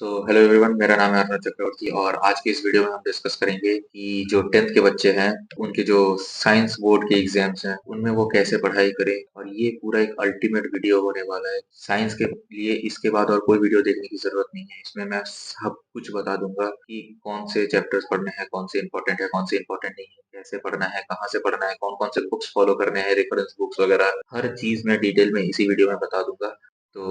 Hello everyone, मेरा नाम है अर्णव चक्रवर्ती और आज की इस वीडियो में हम डिस्कस करेंगे कि जो 10th के बच्चे हैं उनके जो साइंस बोर्ड के एग्जाम्स हैं उनमें वो कैसे पढ़ाई करें। और ये पूरा एक अल्टीमेट वीडियो होने वाला है साइंस के लिए। इसके बाद और कोई वीडियो देखने की जरूरत नहीं है। इसमें मैं सब कुछ बता दूंगा कि कौन से चैप्टर्स पढ़ने हैं, कौन से इंपॉर्टेंट है, कौन से इंपॉर्टेंट नहीं है, कैसे पढ़ना है, कहाँ से पढ़ना है, कौन कौन से बुक्स फॉलो करने हैं, रेफरेंस बुक्स वगैरह हर चीज मैं डिटेल में इसी वीडियो में बता दूंगा। तो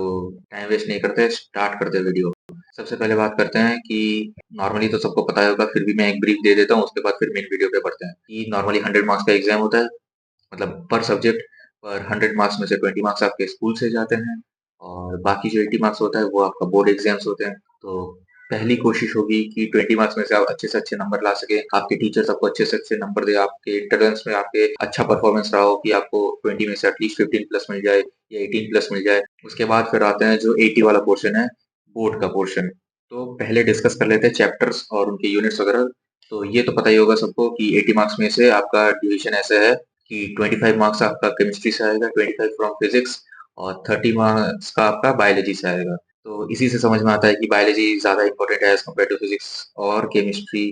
टाइम वेस्ट नहीं करते, स्टार्ट करते वीडियो। सबसे पहले बात करते हैं कि नॉर्मली तो सबको पता होगा, फिर भी मैं एक ब्रीफ दे देता हूँ, उसके बाद फिर मेन वीडियो पे बढ़ते हैं। कि नॉर्मली 100 मार्क्स का एग्जाम होता है, मतलब पर सब्जेक्ट। पर 100 मार्क्स में से 20 मार्क्स आपके स्कूल से जाते हैं और बाकी जो 80 मार्क्स होता है वो आपका बोर्ड एग्जाम्स होते हैं। तो पहली कोशिश होगी कि 20 मार्क्स में से आप अच्छे से अच्छे नंबर ला सके, आपके टीचर्स आपको अच्छे से अच्छे नंबर दे, आपके इंटरनेट्स में आपके अच्छा परफॉर्मेंस रहा हो कि आपको 20 में से एटलीस्ट 15 प्लस मिल जाए या 18 प्लस मिल जाए। उसके बाद फिर आते हैं जो 80 वाला पोर्शन है, बोर्ड का पोर्शन। तो पहले डिस्कस कर लेते हैं चैप्टर्स और उनके यूनिट्स वगैरह। तो ये तो पता ही होगा सबको कि 80 मार्क्स में से आपका डिवीजन ऐसे है कि 25 मार्क्स आपका केमिस्ट्री से आएगा, 25 फ्रॉम फिजिक्स, और 30 मार्क्स का आपका बायोलॉजी से आएगा। तो इसी से समझ में आता है कि बायोलॉजी ज्यादा इंपॉर्टेंट है एज कम्पेयर टू फिजिक्स और chemistry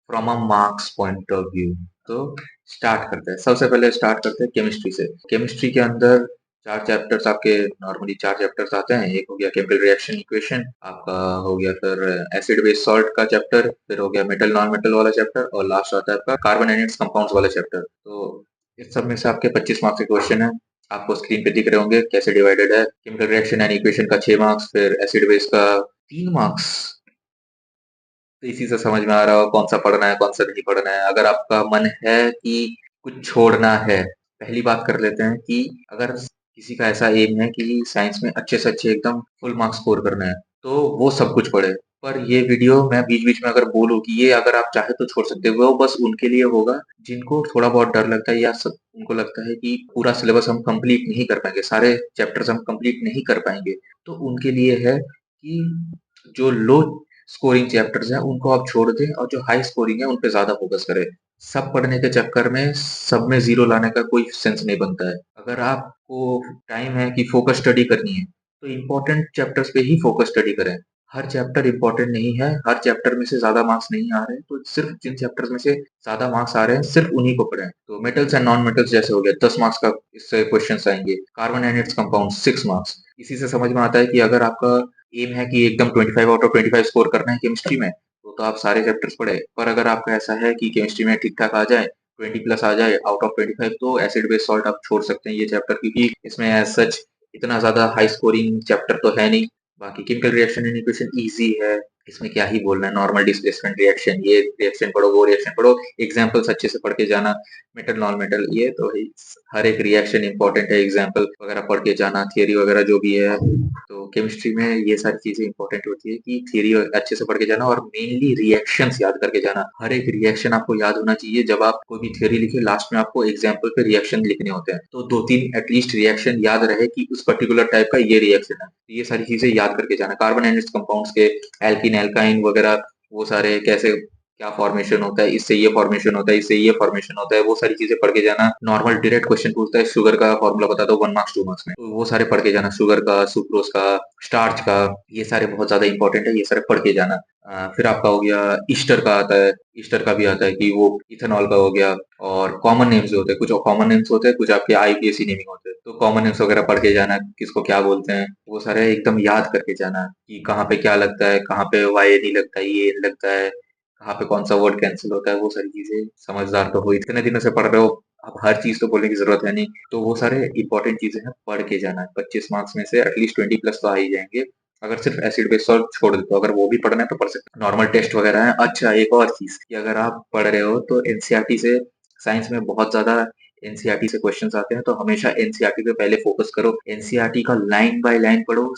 from a marks point of view. तो स्टार्ट करते हैं। सबसे पहले स्टार्ट करते हैं केमिस्ट्री से। केमिस्ट्री के अंदर चार चैप्टर्स आपके, नॉर्मली चार चैप्टर्स आते हैं। एक हो गया केमिकल रिएक्शन इक्वेशन आपका, हो गया फिर एसिड बेस सॉल्ट का चैप्टर, फिर हो गया मेटल नॉन मेटल वाला चैप्टर, और लास्ट आता है आपका कार्बन एंड इट्स कंपाउंड्स वाला चैप्टर। तो इस सब में से आपके 25 मार्क्स के क्वेश्चन है। आपको स्क्रीन पे दिख रहे होंगे कैसे डिवाइडेड है। केमिकल रिएक्शन एंड इक्वेशन का 6 मार्क्स, फिर एसिड बेस का 3 मार्क्स। तो इसी से समझ में आ रहा हो कौन सा पढ़ना है, कौन सा नहीं पढ़ना है। अगर आपका मन है कि कुछ छोड़ना है, पहली बात कर लेते हैं कि अगर किसी का ऐसा एम है कि साइंस में अच्छे से अच्छे एकदम फुल मार्क्स स्कोर करना है, तो वो सब कुछ पढ़े। पर ये वीडियो मैं बीच बीच में अगर बोलूं कि ये अगर आप चाहे तो छोड़ सकते हो, वो बस उनके लिए होगा जिनको थोड़ा बहुत डर लगता है, या सब उनको लगता है कि पूरा सिलेबस हम कंप्लीट नहीं कर पाएंगे, सारे चैप्टर्स हम कंप्लीट नहीं कर पाएंगे। तो उनके लिए है कि जो लो स्कोरिंग चैप्टर्स हैं उनको आप छोड़ दें और जो हाई स्कोरिंग है उन पे ज्यादा फोकस करें। सब पढ़ने के चक्कर में सब में जीरो लाने का कोई सेंस नहीं बनता है। अगर आपको टाइम है कि फोकस स्टडी करनी है, तो इम्पोर्टेंट चैप्टर्स पे ही फोकस स्टडी करें। हर चैप्टर इम्पोर्टेंट नहीं है, हर चैप्टर में से ज्यादा मार्क्स नहीं आ रहे हैं, तो सिर्फ जिन चैप्टर्स में से ज्यादा मार्क्स आ रहे हैं सिर्फ उन्हीं को पढ़ें। तो मेटल्स एंड नॉन मेटल्स जैसे हो गया 10 मार्क्स का, इससे क्वेश्चन आएंगे। Carbon and its compound 6 marks. इसी से समझ में आता है कि अगर आपका एम है कि एकदम 25 आउट ऑफ 25 स्कोर करना है केमिस्ट्री में, तो आप सारे चैप्टर्स पढ़े। पर अगर आपका ऐसा है कि केमिस्ट्री में ठीक ठाक आ जाए, 20 प्लस आ जाए आउट ऑफ 25, तो एसिड बेस सॉल्ट आप छोड़ सकते हैं ये चैप्टर, क्योंकि इसमें एज सच इतना ज्यादा हाई स्कोरिंग चैप्टर तो है नहीं। बाकी chemical reaction and equation easy है, इसमें क्या ही बोलना है। नॉर्मल डिस्प्लेसमेंट रिएक्शन, ये रिएक्शन पढ़ो, वो रिएक्शन पढ़ो, एग्जांपल्स अच्छे से पढ़ के जाना। मेटल नॉन मेटल ये तो हर एक रिएक्शन इंपॉर्टेंट है, एग्जांपल वगैरह पढ़ के जाना, थियरी वगैरह जो भी है। तो केमिस्ट्री में ये सारी चीजें इंपॉर्टेंट होती है कि थियरी अच्छे से पढ़ के जाना और मेनली रिएक्शंस याद करके जाना। हर एक रिएक्शन आपको याद होना चाहिए। जब आप कोई भी थियरी लिखे, लास्ट में आपको एग्जाम्पल पे रिएक्शन लिखने होते हैं, तो 2-3 एटलीस्ट रिएक्शन याद रहे कि उस पर्टिकुलर टाइप का ये रिएक्शन है। तो ये सारी चीजें याद करके जाना। कार्बन एंड कंपाउंड्स के एल्किन एल्काइन वगैरह, वो सारे कैसे क्या फॉर्मेशन होता है, इससे ये फॉर्मेशन होता है, इससे ये फॉर्मेशन होता है, वो सारी चीजें पढ़ के जाना। नॉर्मल डायरेक्ट क्वेश्चन पूछता है शुगर का फॉर्मूला बता दो 1 मार्क्स 2 मार्क्स में, तो वो सारे पढ़ के जाना। शुगर का, सुक्रोज का, स्टार्च का, ये सारे बहुत ज्यादा इंपॉर्टेंट है, ये सारे पढ़ के जाना। फिर आपका हो गया ईस्टर का आता है। ईस्टर का भी आता है कि वो इथेनॉल का हो गया। और कॉमन नेम्स होते हैं, कुछ कॉमन नेम्स होते हैं, कुछ आपके आईपीएससी नेमिंग होते हैं। तो कॉमन नेम्स वगैरह पढ़ के जाना, किसको क्या बोलते हैं, वो सारे एकदम याद करके जाना कि कहाँ पे क्या लगता है, कहाँ पे वाई नहीं लगता है, ये लगता है, कहाँ पे कौन सा वर्ड कैंसिल होता है। वो सारी चीजें समझदार तो हो, इतने दिनों से पढ़ रहे हो, अब हर चीज तो बोलने की जरूरत है नहीं। तो वो सारे इंपॉर्टेंट चीजें हैं, पढ़ के जाना है। 25 मार्क्स में से एटलीस्ट 20 प्लस तो आ ही जाएंगे। अगर सिर्फ एसिड बेस सॉल्ट छोड़ देते हो, अगर वो भी पढ़ना है तो पढ़ सकते हो, नॉर्मल टेस्ट वगैरह है। अच्छा, एक और चीज कि अगर आप पढ़ रहे हो तो एनसीईआरटी से, साइंस में बहुत ज्यादा एनसीईआरटी से क्वेश्चंस आते हैं, तो हमेशा एनसीईआरटी पे पहले फोकस करो, एनसीईआरटी का लाइन बाय लाइन पढ़ो।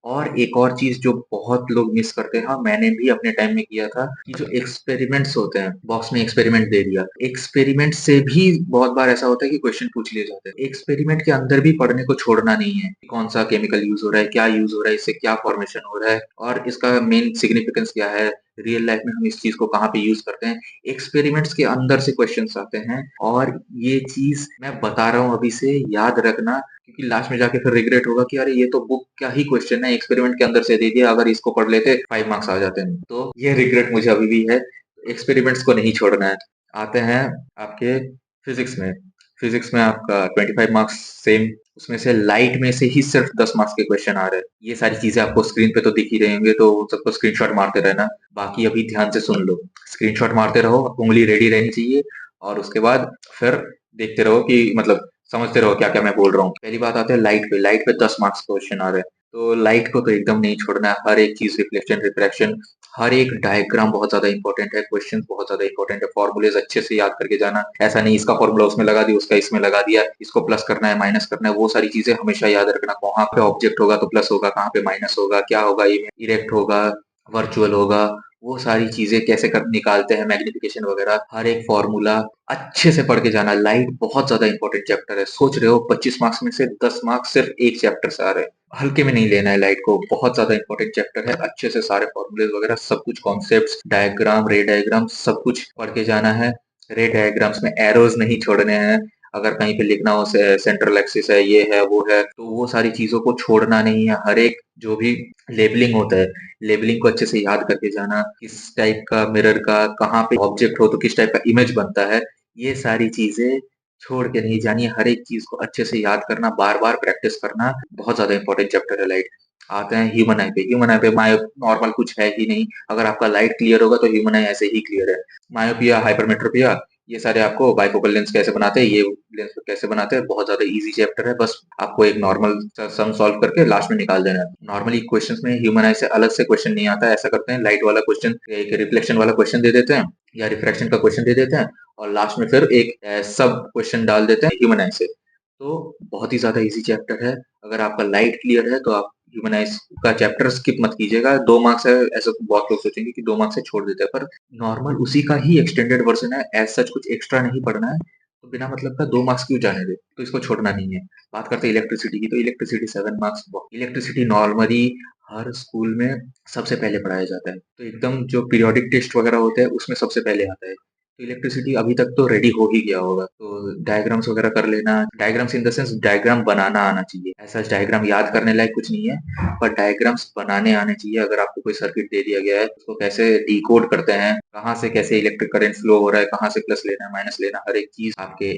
और एक और चीज जो बहुत लोग मिस करते हैं, हाँ मैंने भी अपने टाइम में किया था, कि जो एक्सपेरिमेंट्स होते हैं, बॉक्स में एक्सपेरिमेंट दे दिया, एक्सपेरिमेंट से भी बहुत बार ऐसा होता है कि क्वेश्चन पूछ लिए जाते हैं। एक्सपेरिमेंट के अंदर भी पढ़ने को छोड़ना नहीं है। कौन सा केमिकल यूज हो रहा है, क्या यूज हो रहा है, इससे क्या फॉर्मेशन हो रहा है, और इसका मेन सिग्निफिकेंस क्या है, रियल लाइफ में हम इस चीज को कहाँ पे यूज करते हैं। एक्सपेरिमेंट्स के अंदर से क्वेश्चंस आते हैं और ये चीज मैं बता रहा हूँ अभी से, याद रखना, क्योंकि लास्ट में जाके फिर रिग्रेट होगा कि अरे ये तो बुक क्या ही क्वेश्चन है, एक्सपेरिमेंट के अंदर से दे दिया, अगर इसको पढ़ लेते 5 मार्क्स आ जाते हैं। तो ये रिग्रेट मुझे अभी भी है। एक्सपेरिमेंट्स को नहीं छोड़ना है। आते हैं आपके फिजिक्स में। फिजिक्स में आपका 25 मार्क्स सेम, उसमें से लाइट में से ही सिर्फ 10 मार्क्स के क्वेश्चन आ रहे हैं। ये सारी चीजें आपको स्क्रीन पे तो दिख ही रहे होंगे, तो उन सबको स्क्रीनशॉट मारते रहना। बाकी अभी ध्यान से सुन लो, स्क्रीनशॉट मारते रहो, उंगली रेडी रहनी चाहिए, और उसके बाद फिर देखते रहो कि मतलब समझते रहो क्या क्या मैं बोल रहा हूँ। पहली बात आते हैं लाइट पे। लाइट पे 10 मार्क्स क्वेश्चन आ रहे हैं, तो लाइट को तो एकदम नहीं छोड़ना है। हर एक चीज, रिफ्लेक्शन, रिफ्रैक्शन, हर एक डायग्राम बहुत ज्यादा इंपॉर्टेंट है, क्वेश्चन बहुत ज्यादा इंपॉर्टेंट है। फॉर्मूलेज अच्छे से याद करके जाना, ऐसा नहीं इसका फॉर्मूला उसमें लगा दिया, उसका इसमें लगा दिया, इसको प्लस करना है माइनस करना है, वो सारी चीजें हमेशा याद रखना। कहाँ पे ऑब्जेक्ट होगा तो प्लस होगा, कहाँ पे माइनस होगा, क्या होगा, ये इरेक्ट होगा, वर्चुअल होगा, वो सारी चीजें कैसे कर निकालते हैं, मैग्निफिकेशन वगैरह, हर एक फॉर्मूला अच्छे से पढ़ के जाना। लाइट बहुत ज्यादा इंपॉर्टेंट चैप्टर है। सोच रहे हो 25 मार्क्स में से 10 मार्क्स सिर्फ एक चैप्टर से आ रहे हैं, हल्के में नहीं लेना है लाइट को, बहुत ज्यादा इंपॉर्टेंट चैप्टर है। अच्छे से सारे फॉर्मूले वगैरह सब कुछ, कॉन्सेप्ट्स, डायग्राम, रे डायग्राम, सब कुछ पढ़ के जाना है। रे डायग्राम्स में एरोज नहीं छोड़ने हैं। अगर कहीं पे लिखना हो सेंट्रल एक्सिस है, ये है, वो है, तो वो सारी चीजों को छोड़ना नहीं है। हर एक जो भी लेबलिंग होता है, लेबलिंग को अच्छे से याद करके जाना। किस टाइप का मिरर का कहाँ पे ऑब्जेक्ट हो तो किस टाइप का इमेज बनता है, ये सारी चीजें छोड़ के नहीं जानी है। हर एक चीज को अच्छे से याद करना, बार बार प्रैक्टिस करना, बहुत ज्यादा इंपॉर्टेंट चैप्टर है लाइट। आते हैं ह्यूमन आई पे। ह्यूमन आई पे नॉर्मल कुछ है ही नहीं। अगर आपका लाइट क्लियर होगा तो ह्यूमन आई ऐसे ही क्लियर है। मायोपिया, हाइपरमेट्रोपिया, ये सारे आपको बाइफोकल लेंस कैसे बनाते हैं, ये लेंस कैसे बनाते हैं, बहुत ज्यादा इजी चैप्टर है। बस आपको एक नॉर्मल सम सॉल्व करके लास्ट में निकाल देना है। नॉर्मली क्वेश्चंस में ह्यूमन आई से अलग से क्वेश्चन नहीं आता है। ऐसा करते हैं, लाइट वाला क्वेश्चन, एक रिफ्लेक्शन वाला क्वेश्चन दे देते हैं या रिफ्रैक्शन का क्वेश्चन दे देते हैं, और लास्ट में फिर एक सब क्वेश्चन डाल देते हैं ह्यूमन आई से। तो बहुत ही ज्यादा इजी चैप्टर है। अगर आपका लाइट क्लियर है तो आप ह्यूमन आइज का चैप्टर स्किप मत कीजिएगा। 2 मार्क्स है, ऐसा बहुत लोग सोचेंगे कि 2 मार्क्स से छोड़ देते हैं, पर नॉर्मल उसी का ही एक्सटेंडेड वर्जन है। एज सच कुछ एक्स्ट्रा नहीं पढ़ना है, तो बिना मतलब का 2 मार्क्स क्यों जाने दे, तो इसको छोड़ना नहीं है। बात करते हैं इलेक्ट्रिसिटी की, तो इलेक्ट्रिसिटी 7 मार्क्स। इलेक्ट्रिसिटी नॉर्मली हर स्कूल में सबसे पहले पढ़ाया जाता है, तो एकदम जो पीरियोडिक टेस्ट वगैरह होते हैं उसमें सबसे पहले आता है। तो इलेक्ट्रिसिटी अभी तक तो रेडी हो ही गया होगा, तो डायग्राम्स वगैरह कर लेना। Diagrams in the sense diagram बनाना आना चाहिए। ऐसा डायग्राम याद करने लायक कुछ नहीं है, पर डायग्राम्स बनाने आने चाहिए। अगर आपको कोई सर्किट दे दिया गया है, उसको कैसे डिकोड करते हैं, कहाँ से कैसे इलेक्ट्रिक करंट फ्लो हो रहा है, कहाँ से प्लस लेना है, माइनस लेना, हर एक चीज आपके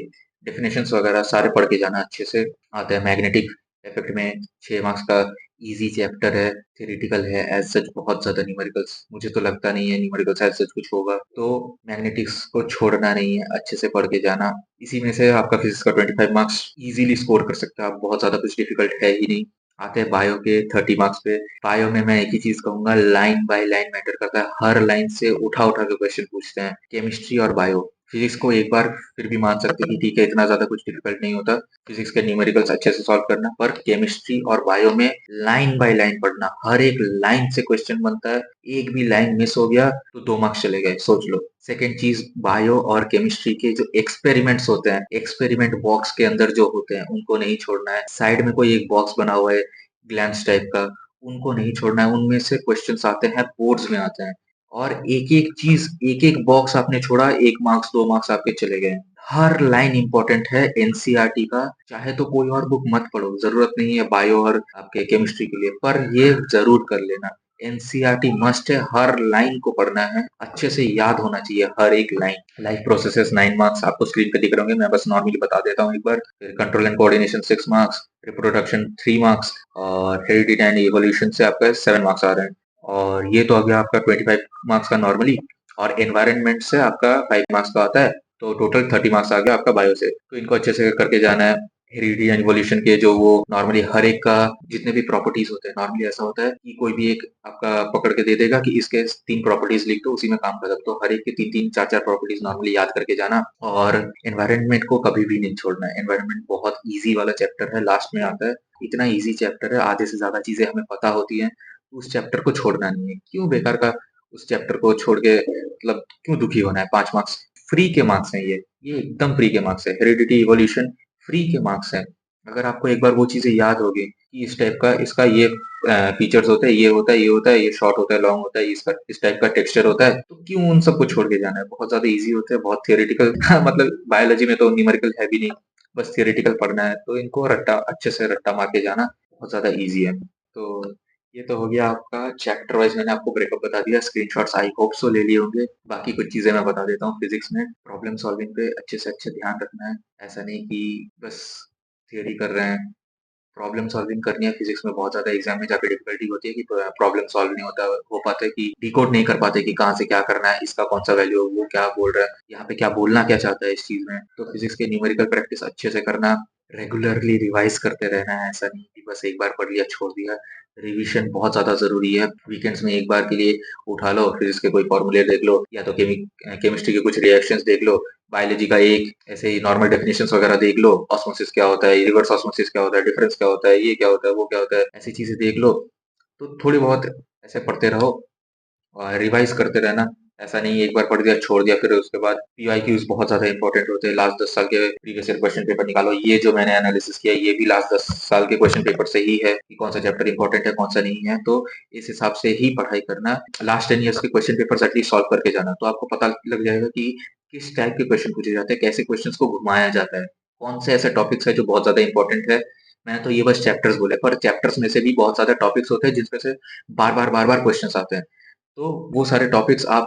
डेफिनेशंस वगैरह सारे पढ़ के जाना अच्छे से। आता है मैग्नेटिक इफेक्ट में, 6 मार्क्स का इजी चैप्टर है, थ्योरेटिकल है। एज सच बहुत ज्यादा न्यूमेरिकल्स मुझे तो लगता नहीं है न्यूमेरिकल्स एज सच कुछ होगा, तो मैग्नेटिक्स को छोड़ना नहीं है, अच्छे से पढ़ के जाना। इसी में से आपका फिजिक्स का 25 मार्क्स इजीली स्कोर कर सकते हैं आप, बहुत ज्यादा कुछ डिफिकल्ट है ही नहीं। आते हैं बायो के 30 मार्क्स पे। बायो में मैं एक ही चीज कहूंगा, लाइन बाय लाइन मैटर करता है। हर लाइन से उठा उठा के क्वेश्चन पूछते हैं, केमिस्ट्री और बायो। फिजिक्स को एक बार फिर भी मान सकते हैं कि ठीक है, इतना ज्यादा कुछ डिफिकल्ट नहीं होता फिजिक्स के न्यूमेरिकल्स अच्छे से सॉल्व करना, पर केमिस्ट्री और बायो में लाइन बाय लाइन पढ़ना। हर एक लाइन से क्वेश्चन बनता है, एक भी लाइन मिस हो गया तो 2 मार्क्स चले गए, सोच लो। सेकेंड चीज, बायो और केमिस्ट्री के जो एक्सपेरिमेंट्स होते हैं, एक्सपेरिमेंट बॉक्स के अंदर जो होते हैं, उनको नहीं छोड़ना है। साइड में कोई एक बॉक्स बना हुआ है ग्लैंस टाइप का, उनको नहीं छोड़ना है। उनमें से क्वेश्चंस आते हैं, बोर्ड्स में आते हैं, और एक एक चीज, एक एक बॉक्स आपने छोड़ा, 1 मार्क्स 2 मार्क्स आपके चले गए। हर लाइन इंपॉर्टेंट है एनसीईआरटी का। चाहे तो कोई और बुक मत पढ़ो, जरूरत नहीं है बायो और आपके केमिस्ट्री के लिए, पर ये जरूर कर लेना, एनसीईआरटी मस्ट है। हर लाइन को पढ़ना है, अच्छे से याद होना चाहिए हर एक लाइन। लाइफ प्रोसेसेस 9 मार्क्स आपको स्क्रीन पे दिख रहे होंगे, मैं बस नॉर्मली बता देता हूँ एक बार। फिर control and coordination 6 marks, reproduction 3 marks, और हेरिडिटी एंड इवोल्यूशन से आपका 7 मार्क्स आ रहे हैं। और ये तो आ गया आपका 25 मार्क्स का नॉर्मली, और एनवायरनमेंट से आपका 5 मार्क्स का आता है, तो टोटल 30 मार्क्स आ गया आपका बायो से। तो इनको अच्छे से करके जाना है। हेरिडिटी एंड इवोल्यूशन के जो वो नॉर्मली हर एक का जितने भी प्रॉपर्टीज होते हैं, नॉर्मली ऐसा होता है कि कोई भी एक आपका पकड़ के दे देगा कि इसके 3 प्रॉपर्टीज लिख दो, उसी में काम खत्म। तो हर एक के 3-3 4-4 प्रॉपर्टीज नॉर्मली याद करके जाना। और एनवायरनमेंट को कभी भी नहीं छोड़ना है। एनवायरनमेंट बहुत ईजी वाला चैप्टर है, लास्ट में आता है। इतना ईजी चैप्टर है, आधे से ज्यादा चीजें हमें पता होती है, उस चैप्टर को छोड़ना नहीं है। क्यों बेकार का उस चैप्टर को छोड़ के मतलब क्यों दुखी होना है। 5 मार्क्स फ्री के मार्क्स हैं, ये एकदम फ्री के मार्क्स है। हेरिडिटी इवोल्यूशन फ्री के मार्क्स है। अगर आपको एक बार वो चीजें याद होगी कि इस टाइप का इसका ये फीचर्स होते हैं, ये होता है, ये होता है, ये शॉर्ट होता है, लॉन्ग होता है, इसका इस टाइप का टेक्सचर होता है, तो क्यों उन सबको छोड़ के जाना है? बहुत ज़्यादा ईज़ी होता है, बहुत थियोरेटिकल मतलब बायोलॉजी में तो न्यूमेरिकल है भी नहीं, बस थियोरेटिकल पढ़ना है, तो इनको रट्टा अच्छे से रट्टा मार के जाना बहुत ज़्यादा ईज़ी है। तो ये तो हो गया आपका चैप्टर वाइज़ मैंने आपको ब्रेकअप बता दिया, स्क्रीनशॉट्स आई होप सो ले लिए होंगे। बाकी कुछ चीज़ें मैं बता देता हूँ फिज़िक्स में, प्रॉब्लम सॉल्विंग पे अच्छे से अच्छे ध्यान रखना है। ऐसा नहीं कि बस थियरी कर रहे हैं, प्रॉब्लम सॉल्विंग करनी है। फिजिक्स में बहुत ज़्यादा एग्ज़ाम में जाके डिफ़िकल्टी होती है कि प्रॉब्लम सॉल्व नहीं हो पाता है कि डिकोड नहीं कर पाते कि कहाँ से क्या करना है, इसका कौन-सा वैल्यू है, वो क्या बोल रहा है, यहाँ पे क्या बोलना क्या चाहता है इस चीज़ में। तो फिजिक्स के न्यूमेरिकल प्रैक्टिस अच्छे से करना, रेगुलरली रिवाइज़ करते रहना है, ऐसा नहीं कि बस एक बार पढ़ लिया, छोड़ दिया। रिविज़न बहुत ज़्यादा ज़रूरी है। वीकेंड्स में एक बार के लिए उठा लो, फिजिक्स के कोई फ़ॉर्मूले देख लो या तो केमिस्ट्री के कुछ रिएक्शंस देख लो, बायोलॉजी का एक ऐसे ही नॉर्मल डेफिनेशंस वगैरह देख लो, ऑस्मोसिस क्या होता है, रिवर्स ऑस्मोसिस क्या होता है, डिफरेंस क्या होता है, ये क्या होता है, वो क्या होता है, ऐसी चीज़ें देख लो। तो थोड़ी बहुत ऐसे पढ़ते रहो और रिवाइज़ करते रहना। ऐसा नहीं है एक बार पढ़ दिया, छोड़ दिया, फिर उसके बाद पीवाईक्यूज़ बहुत ज़्यादा इम्पोर्टेंट होते हैं। लास्ट 10 साल के प्रीवियस ईयर क्वेश्चन पेपर निकालो। ये जो मैंने एनालिसिस किया, ये भी लास्ट 10 साल के क्वेश्चन पेपर से ही है कि कौन-सा चैप्टर इम्पोर्टेंट है, कौन-सा नहीं है। तो इस हिसाब से ही पढ़ाई करना। लास्ट 10 ईयर्स के क्वेश्चन पेपर्स एटलीस्ट सॉल्व करके जाना, तो आपको पता लग जाएगा कि किस टाइप के क्वेश्चन पूछे जाते हैं, कैसे क्वेश्चन्स को घुमाया जाता है, कौन से ऐसे टॉपिक्स हैं जो बहुत ज़्यादा इम्पोर्टेंट है। मैंने तो ये बस चैप्टर्स बोले, पर चैप्टर्स में से भी बहुत ज़्यादा टॉपिक्स होते हैं जिसमें से बार-बार क्वेश्चन्स आते हैं। तो वो सारे टॉपिक्स आप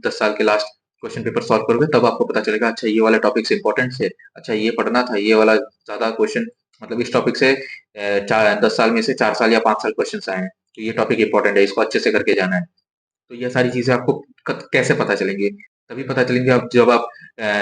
10 साल के लास्ट क्वेश्चन पेपर सॉल्व करोगे तब आपको पता चलेगा अच्छा ये वाले टॉपिक्स इम्पोर्टेंट थे, अच्छा ये पढ़ना था, ये वाला ज़्यादा क्वेश्चन मतलब इस टॉपिक से 10 साल में से 4 साल या 5 साल क्वेश्चन्स आए हैं, तो ये टॉपिक इम्पोर्टेंट है, इसको अच्छे से करके जाना है। तो ये सारी चीज़ें आपको कैसे पता चलेंगी? तभी पता चलेंगी आप जब आप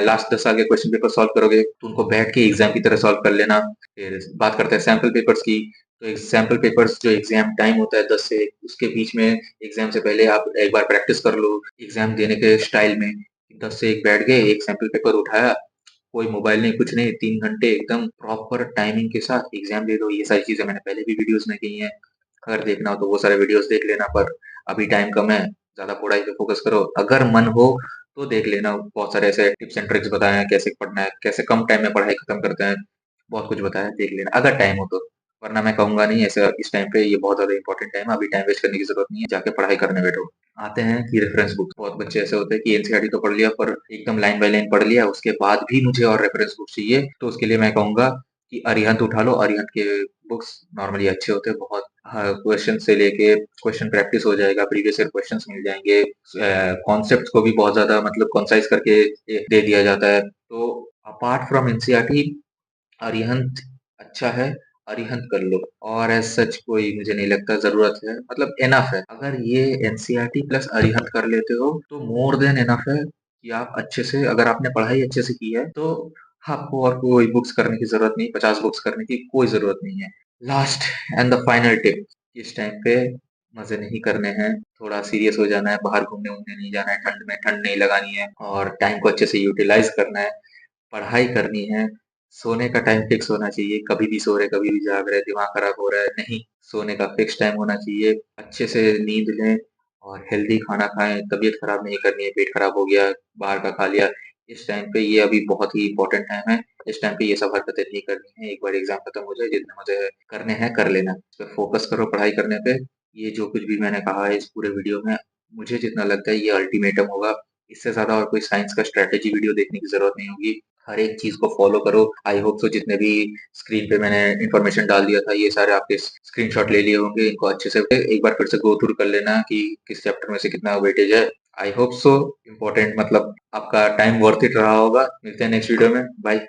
लास्ट 10 साल के क्वेश्चन पेपर सॉल्व करोगे, तो उनको बैठ के एग्ज़ाम की तरह सॉल्व कर लेना। फिर बात करते हैं सैंपल पेपर्स की, तो एक सैंपल पेपर्स जो एग्ज़ाम टाइम होता है 10 से उसके बीच में एग्ज़ाम से पहले आप एक बार प्रैक्टिस कर लो, एग्ज़ाम देने के स्टाइल में। 10 से 1 बैठ गए, एक सैंपल पेपर उठाया, कोई मोबाइल नहीं, कुछ नहीं, 3 घंटे एकदम प्रॉपर टाइमिंग के साथ एग्ज़ाम दे दो। ये सारी चीज़ें मैंने पहले भी वीडियोज़ में की हैं। अगर देखना हो तो वो सारे वीडियोज़ देख लेना, पर अभी टाइम कम है, ज़्यादा पढ़ाई पे फ़ोकस करो। अगर मन हो तो देख लेना, बहुत सारे ऐसे टिप्स एंड ट्रिक्स बताए हैं, कैसे पढ़ना है, कैसे कम टाइम में पढ़ाई खत्म करते हैं, बहुत कुछ बताया है, देख लेना अगर टाइम हो तो। वरना मैं कहूँगा नहीं ऐसा इस टाइम पे ये बहुत ज़्यादा इम्पोर्टेंट टाइम है, अभी टाइम वेस्ट करने की ज़रूरत नहीं है, जाके पढ़ाई करने बैठो। आते हैं कि रेफरेंस बुक्स, बहुत बच्चे ऐसे होते हैं कि एनसीईआरटी तो पढ़ लिया पर एकदम लाइन बाय लाइन पढ़ लिया, उसके बाद भी मुझे और रेफरेंस बुक्स चाहिए, तो उसके लिए मैं कहूँगा कि अरिहंत उठा लो, अरिहंत के बुक्स नॉर्मली अच्छे होते हैं बहुत। हाँ, क्वेश्चन से लेके क्वेश्चन प्रैक्टिस हो जाएगा, प्रीवियस ईयर क्वेश्चंस मिल जाएँगे, कॉन्सेप्ट्स को भी बहुत ज़्यादा मतलब कंसाइज़ करके दे दिया जाता है। तो अपार्ट फ्रॉम एनसीईआरटी अरिहंत अच्छा है, अरिहंत कर लो और एज़ सच कोई मुझे नहीं लगता ज़रूरत है, मतलब इनफ है। अगर ये एनसीईआरटी प्लस अरिहंत कर लेते हो तो मोर देन इनफ है कि आप अच्छे से अगर आपने पढ़ाई अच्छे से की है तो आपको और कोई बुक्स करने की ज़रूरत नहीं, 50 बुक्स करने की कोई ज़रूरत नहीं है। Last and the final tip, इस टाइम पे मज़े नहीं करने हैं, थोड़ा सीरियस हो जाना है, बाहर घूमने-वूमने नहीं जाना है, ठंड में ठंड नहीं लगानी है और टाइम को अच्छे से यूटिलाइज़ करना है, पढ़ाई करनी है, सोने का टाइम फिक्स होना चाहिए, कभी भी सो रहे, कभी भी जाग रहे, दिमाग खराब हो रहा है, नहीं, सोने का फिक्स टाइम होना चाहिए, अच्छे से नींद लें और हेल्दी खाना खाएँ, तबीयत खराब नहीं करनी है, पेट खराब हो गया, बाहर का खा लिया, इस टाइम पे ये अभी बहुत ही इम्पोर्टेंट टाइम है, इस टाइम पे ये सब हरकतें नहीं करनी है, एक बार एग्ज़ाम खत्म हो जाए, जितने मज़े करने हैं कर लेना, इस पे फ़ोकस करो पढ़ाई करने पे, ये जो कुछ भी मैंने कहा है इस पूरे वीडियो में, मुझे जितना लगता है ये अल्टीमेटम होगा, इससे ज़्यादा और कोई साइंस का स्ट्रैटेजी वीडियो देखने की ज़रूरत नहीं होगी। हर एक चीज़ को फ़ॉलो करो। आई होप सो जितने भी स्क्रीन पे मैंने इन्फॉर्मेशन डाल दिया था, ये सारे आपके स्क्रीनशॉट ले लिए होंगे। इनको अच्छे से एक बार फिर से गो थ्रू कर लेना कि किस चैप्टर में से कितना वेटेज है। आई होप सो इम्पोर्टेंट मतलब आपका टाइम वर्थ इट रहा होगा। मिलते हैं नेक्स्ट वीडियो में। बाय।